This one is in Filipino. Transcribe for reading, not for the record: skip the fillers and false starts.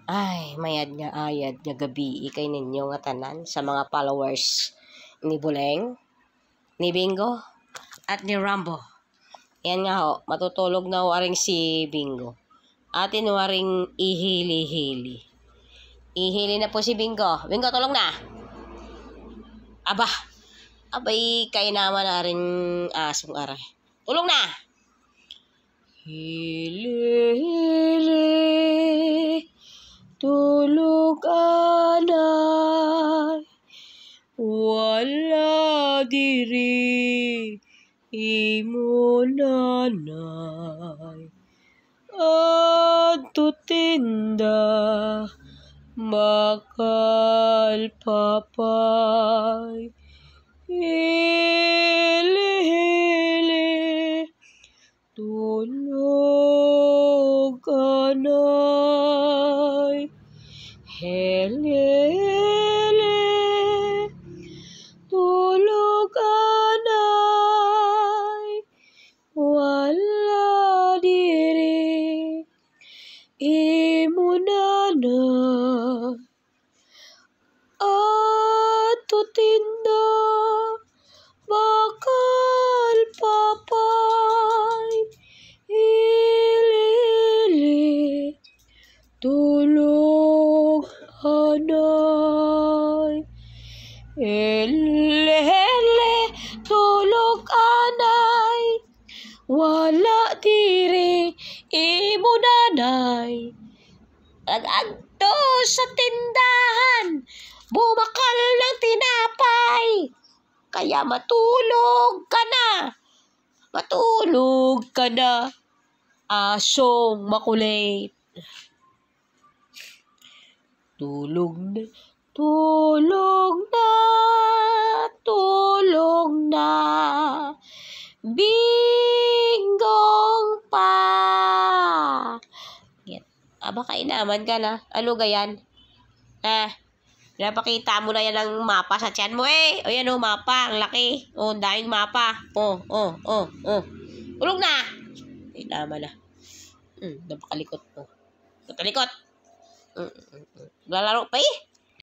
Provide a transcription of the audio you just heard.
Ay, mayad nga ayad nga gabi ikay ninyo nga tanan sa mga followers ni Buleng, ni Bingo, at ni Rambo. Yan nga ho, matutulog na ho aring si Bingo. Atin ho aring ihili-hili. Ihili na po si Bingo. Bingo, tulog na! Aba, abay kay naman na rin asong aray. Tulog na! Hili-hili, tulog anay, wala diri, imo nanay. Adto tinda, bakal papay, hili-hili, tulog anay, hili-hili, tulog anay, wala diri, imo nanay. Adto tinda, bakal papay, hili-hili, tulog anay, hili-hili, tulog anay, wala diri, imo nanay. Agto sa tindahan, bumakal ng tinapay, kaya matulog ka na. Matulog ka na, asong makulit. Tulog na, tulog na, tulog na, Bingong pa. Yan. Aba, kainaman ka na. Ano gayan? Napakita mo na yan ang mapa sa tiyan mo eh. O yan o, mapa. Ang laki. O, daming mapa. O. Ulog na. Kainaman na. Napakalikot mo. Napakalikot. Lalaro pa eh.